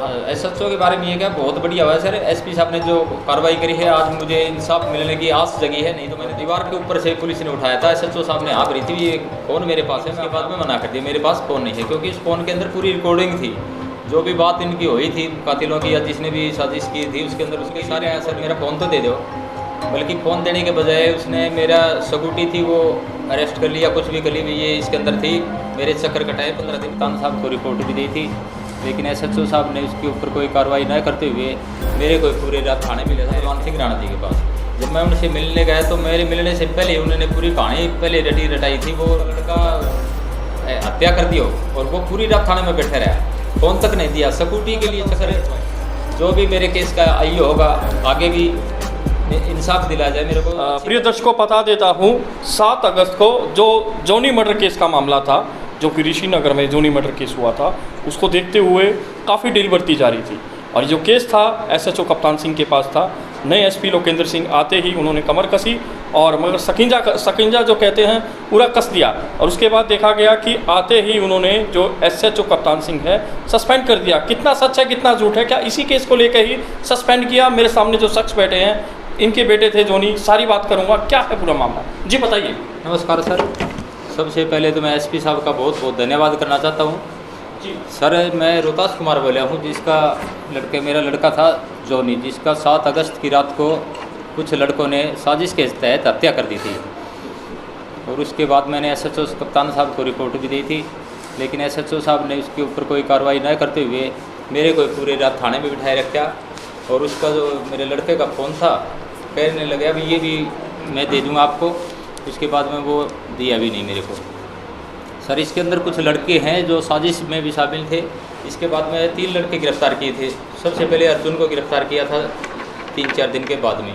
हाँ, एसएचओ के बारे में ये क्या बहुत बढ़िया हुआ है सर। एसपी साहब ने जो कार्रवाई करी है, आज मुझे इंसाफ मिलने की आस जगी है। नहीं तो मैंने दीवार के ऊपर से पुलिस ने उठाया था। एसएचओ साहब ने हाँ भरी थी, ये फ़ोन मेरे पास है। उसके बाद में मना कर दिया, मेरे पास फ़ोन नहीं है, क्योंकि इस फ़ोन के अंदर पूरी रिकॉर्डिंग थी। जो भी बात इनकी हुई थी कातिलों की या जिसने भी साजिश की थी, उसके अंदर उसके सारे आया। सर मेरा फ़ोन तो दे दो, बल्कि फ़ोन देने के बजाय उसने मेरा सिक्योरिटी थी वो अरेस्ट कर लिया, कुछ भी कर ली ये इसके अंदर थी। मेरे चक्कर कटाए 15 दिन। तान साहब को रिपोर्ट भी दी थी, लेकिन एसएचओ साहब ने उसके ऊपर कोई कार्रवाई न करते हुए मेरे को पूरे रात थाने में ले था बलवान सिंह राणा जी के पास। जब मैं उनसे मिलने गया तो मेरे मिलने से पहले उन्होंने पूरी कहानी पहले रटाई थी। वो लड़का हत्या कर दियो और वो पूरी रात थाने में बैठे रहा, फ़ोन तक नहीं दिया। सिक्योरिटी के लिए चक्कर जो भी मेरे केस का आई होगा आगे भी इंसाफ दिला जाए मेरे को। प्रिय दर्शकों, बता देता हूँ 7 अगस्त को जो जोनी मर्डर केस का मामला था, जो कि ऋषि नगर में जोनी मर्डर केस हुआ था, उसको देखते हुए काफ़ी ढील बरती जा रही थी। और जो केस था एसएचओ कप्तान सिंह के पास था। नए एसपी लोकेंद्र सिंह आते ही उन्होंने कमर कसी और मगर सकिंजा जो कहते हैं पूरा कस दिया। और उसके बाद देखा गया कि आते ही उन्होंने जो एसएचओ कप्तान सिंह है सस्पेंड कर दिया। कितना सच है कितना झूठ है, क्या इसी केस को लेकर ही सस्पेंड किया? मेरे सामने जो शख्स बैठे हैं इनके बेटे थे जोनी, सारी बात करूँगा। क्या है पूरा मामला, जी बताइए। नमस्कार सर, सबसे पहले तो मैं एसपी साहब का बहुत बहुत धन्यवाद करना चाहता हूँ। जी सर, मैं रोहतास कुमार बोला हूँ, जिसका मेरा लड़का था जोनी, जिसका 7 अगस्त की रात को कुछ लड़कों ने साजिश के तहत हत्या कर दी थी। और उसके बाद मैंने एसएचओ कप्तान साहब को रिपोर्ट भी दी थी, लेकिन एसएचओ साहब ने उसके ऊपर कोई कार्रवाई न करते हुए मेरे को पूरे रात थाने में बिठाए रखा। और उसका जो मेरे लड़के का फ़ोन था, कहने लगे अभी ये भी मैं दे दूँगा आपको। उसके बाद में वो दिया भी नहीं मेरे को। सर, इसके अंदर कुछ लड़के हैं जो साजिश में भी शामिल थे। इसके बाद में 3 लड़के गिरफ्तार किए थे। सबसे पहले अर्जुन को गिरफ्तार किया था 3-4 दिन के बाद में,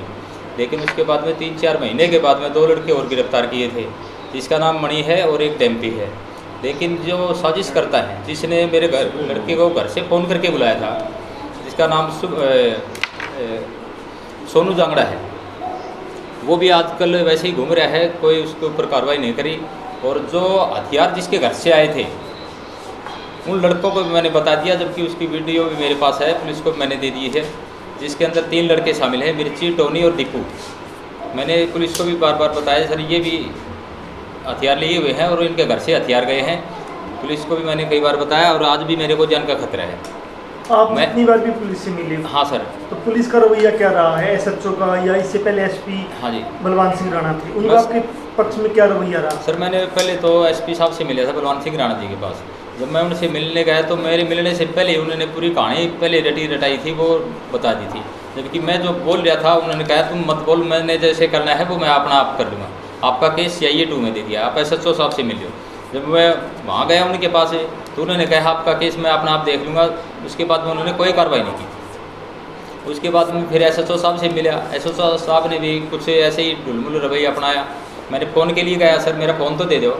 लेकिन उसके बाद में 3-4 महीने के बाद में 2 लड़के और गिरफ्तार किए थे, जिसका नाम मणि है और एक डेम्पी है। लेकिन जो साजिश करता है, जिसने मेरे लड़के को घर से फ़ोन करके बुलाया था, जिसका नाम सोनू जांगड़ा है, वो भी आजकल वैसे ही घूम रहा है, कोई उसके ऊपर कार्रवाई नहीं करी। और जो हथियार जिसके घर से आए थे उन लड़कों को भी मैंने बता दिया, जबकि उसकी वीडियो भी मेरे पास है, पुलिस को मैंने दे दी है, जिसके अंदर 3 लड़के शामिल हैं, मिर्ची, टोनी और दीपू। मैंने पुलिस को भी बार बार बताया सर ये भी हथियार लिए हुए हैं और इनके घर से हथियार गए हैं। पुलिस को भी मैंने कई बार बताया और आज भी मेरे को जान का खतरा है। आप कितनी बार भी पुलिस से मिले? हाँ सर। तो पुलिस का रवैया क्या रहा है एसएचओ का, या इससे पहले एसपी हाँ जी बलवान सिंह राणा थे, उनका आपके पक्ष में क्या रवैया रहा? सर, मैंने पहले तो एसपी साहब से मिला था बलवान सिंह राणा जी के पास। जब मैं उनसे मिलने गया तो मेरे मिलने से पहले उन्होंने पूरी कहानी पहले रटाई थी, वो बता दी थी। जबकि मैं जो बोल रहा था उन्होंने कहा तुम मत बोल, मैंने जैसे करना है वो मैं अपना आप कर लूँगा। आपका केस CIA 2 में दे दिया, आप एसएचओ साहब से मिल लो। जब मैं वहाँ गया उनके पास तो उन्होंने कहा आपका केस मैं अपना आप देख लूँगा। उसके बाद में उन्होंने कोई कार्रवाई नहीं की। उसके बाद में फिर एसएचओ साहब से मिला। एसएचओ साहब ने भी कुछ ऐसे ही ढुलमुल रवैया अपनाया। मैंने फ़ोन के लिए गया, सर मेरा फ़ोन तो दे दो,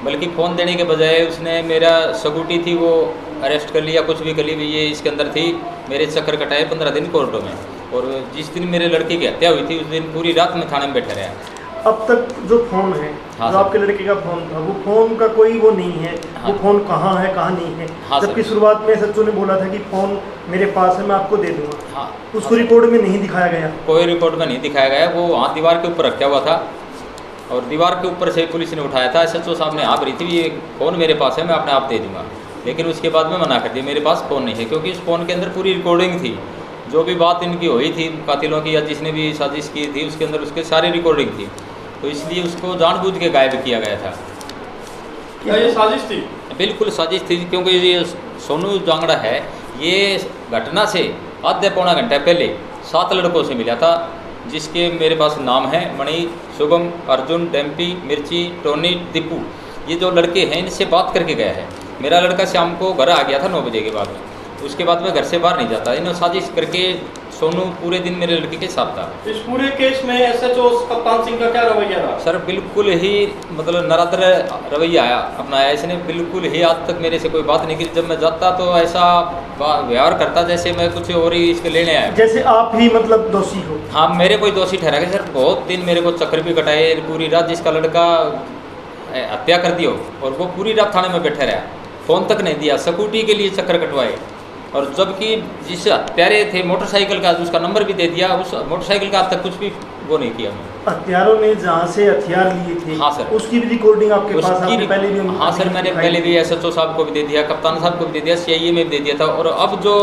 बल्कि फ़ोन देने के बजाय उसने मेरा सिक्योरिटी थी वो अरेस्ट कर लिया, कुछ भी कर ली ये इसके अंदर थी। मेरे चक्कर कटाए 15 दिन कोर्टों में। और जिस दिन मेरे लड़के की हत्या हुई थी उस दिन पूरी रात में थाने में बैठे रहा। अब तक जो फ़ोन है, हाँ जो आपके लड़के का फ़ोन था, वो फ़ोन का कोई वो नहीं है। हाँ, वो फ़ोन कहाँ है कहाँ नहीं है? हाँ, जबकि शुरुआत में एसएचओ ने बोला था कि फ़ोन मेरे पास है, मैं आपको दे दूँगा। हाँ, उसको रिपोर्ट में नहीं दिखाया गया। कोई रिपोर्ट में नहीं दिखाया गया। वो वहाँ दीवार के ऊपर रखा हुआ था और दीवार के ऊपर से पुलिस ने उठाया था। एसएचओ साहब ने हाँ भरी थी ये फ़ोन मेरे पास है, मैं अपने आप दे दूँगा। लेकिन उसके बाद में मना कर दिया, मेरे पास फ़ोन नहीं है, क्योंकि इस फ़ोन के अंदर पूरी रिकॉर्डिंग थी। जो भी बात इनकी हुई थी कातिलों की या जिसने भी साजिश की थी उसके अंदर उसके सारी रिकॉर्डिंग थी। तो इसलिए उसको जानबूझ के गायब किया गया था। क्या ये साजिश थी? बिल्कुल साजिश थी, क्योंकि ये सोनू जांगड़ा है, ये घटना से आधे पौना घंटा पहले 7 लड़कों से मिला था, जिसके मेरे पास नाम है मणि, शुभम, अर्जुन, डेम्पी, मिर्ची, टोनी, दीपू। ये जो लड़के हैं इनसे बात करके गया है। मेरा लड़का शाम को घर आ गया था 9 बजे के बाद में। उसके बाद में घर से बाहर नहीं जाता। इन्होंने साजिश करके सोनू पूरे दिन मेरे लड़के के साथ था। इस पूरे केस में एसएचओ कप्तान सिंह का क्या रवैया रहा? सर, बिल्कुल ही मतलब नराधर रवैया अपनाया इसने। बिल्कुल ही आज तक मेरे से कोई बात नहीं की। जब मैं जाता तो ऐसा व्यवहार करता जैसे मैं कुछ और ही इसके लेने आया, जैसे आप ही मतलब दोषी हो। हाँ, मेरे कोई दोषी ठहरा गया सर। बहुत दिन मेरे को चक्कर भी कटाए पूरी रात। जिसका लड़का हत्या कर दियो और वो पूरी रात थाने में बैठे रहा, फ़ोन तक नहीं दिया, सिक्योरिटी के लिए चक्कर कटवाए। और जबकि जिस हत्यारे थे मोटरसाइकिल का उसका नंबर भी दे दिया, उस मोटरसाइकिल का आज तक कुछ भी वो नहीं किया उन्होंने। हथियारों ने जहाँ से हथियार लिए थे, हाँ सर, उसकी भी रिकॉर्डिंग आपके पास, आपने पहले भी हाँ सर, मैंने पहले भी SHO साहब को भी दे दिया, कप्तान साहब को भी दे दिया, CIA में भी दे दिया था, और अब जो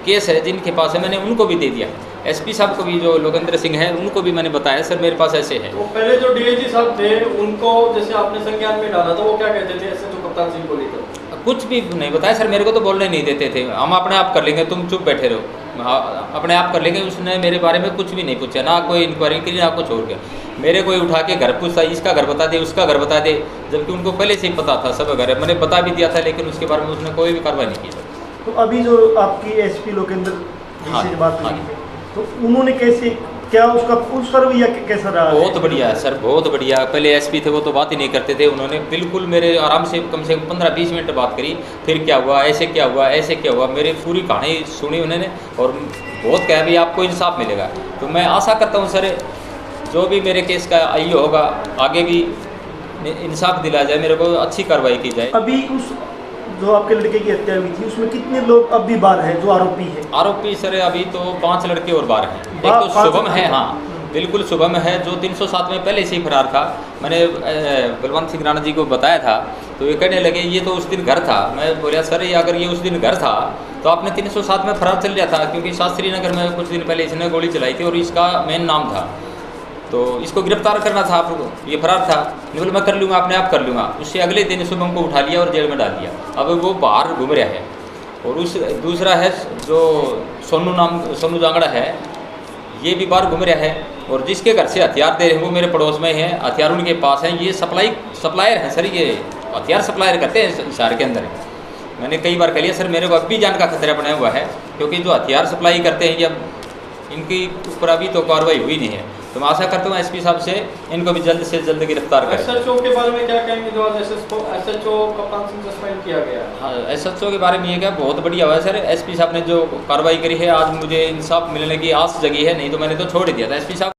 केस है जिनके पास है मैंने उनको भी दे दिया। SP साहब को भी, जो लोकेंद्र सिंह है, उनको भी मैंने बताया सर मेरे पास ऐसे है। तो पहले जो DIG साहब थे उनको जैसे आपने संज्ञान में डाला था, वो क्या कहते थे ऐसे तो कप्तान सिंह को लेकर? कुछ भी नहीं बताया सर, मेरे को तो बोलने नहीं देते थे, हम अपने आप कर लेंगे, तुम चुप बैठे रहो, हाँ, अपने आप कर लेंगे। उसने मेरे बारे में कुछ भी नहीं पूछा, ना कोई इंक्वायरी की, ना कुछ और गया। मेरे कोई उठा के घर पूछता, इसका घर बता दे, उसका घर बता दे, जबकि उनको पहले से ही पता था सब घर है, मैंने बता भी दिया था, लेकिन उसके बारे में उसने कोई भी कार्रवाई नहीं की। तो अभी जो आपकी SP लोकेंद्र जी से बात हुई है, तो उन्होंने कैसे, क्या उसका रवैया कैसा रहा? बहुत बढ़िया है सर, बहुत बढ़िया। पहले SP थे वो तो बात ही नहीं करते थे, उन्होंने बिल्कुल मेरे आराम से कम 15-20 मिनट बात करी, फिर क्या हुआ, ऐसे क्या हुआ, ऐसे क्या हुआ, मेरी पूरी कहानी सुनी उन्होंने, और बहुत कहा भी आपको इंसाफ मिलेगा। तो मैं आशा करता हूँ सर, जो भी मेरे केस का आयु होगा, आगे भी इंसाफ दिलाया जाए, मेरे को अच्छी कार्रवाई की जाए। अभी उस जो आपके लड़के की हत्या हुई थी, उसमें कितने लोग अब भी बाहर हैं जो आरोपी है? आरोपी सर अभी तो 5 लड़के और बाहर हैं। एक तो शुभम है, हाँ बिल्कुल शुभम है, जो 307 में पहले से ही फरार था। मैंने बलवंत सिंह राणा जी को बताया था, तो ये कहने लगे ये तो उस दिन घर था। मैं बोला सर ये अगर ये उस दिन घर था तो आपने 307 में फरार चल जाता, क्योंकि शास्त्री नगर में कुछ दिन पहले इसने गोली चलाई थी और इसका मेन नाम था, तो इसको गिरफ्तार करना था आपको, ये फरार था। बोले मैं कर लूँगा, अपने आप कर लूँगा। उससे अगले दिन शुभम को उठा लिया और जेल में डाल दिया, अब वो बाहर घूम रहा है। और उस दूसरा है जो सोनू जांगड़ा है, ये भी बाहर घूम रहा है, और जिसके घर से हथियार दे रहे हैं वो मेरे पड़ोस में हैं, हथियार उनके पास हैं। ये सप्लायर हैं सर, ये हथियार सप्लायर करते हैं शहर के अंदर। मैंने कई बार कह लिया सर, मेरे को अब भी जान का खतरा बना हुआ है, क्योंकि जो हथियार सप्लाई करते हैं ये इनकी ऊपर अभी तो कार्रवाई हुई नहीं है। तो मैं आशा करता हूँ SP साहब से इनको भी जल्द से जल्द गिरफ्तार करें। SHO के बारे में क्या कहेंगे जो आज SHO कप्तान सिंह सस्पेंड किया गया? हाँ, SHO के बारे में ये क्या बहुत बढ़िया हुआ है सर, SP साहब ने जो कार्रवाई करी है, आज मुझे इंसाफ मिलने की आस जगी है, नहीं तो मैंने तो छोड़ ही दिया था। SP साहब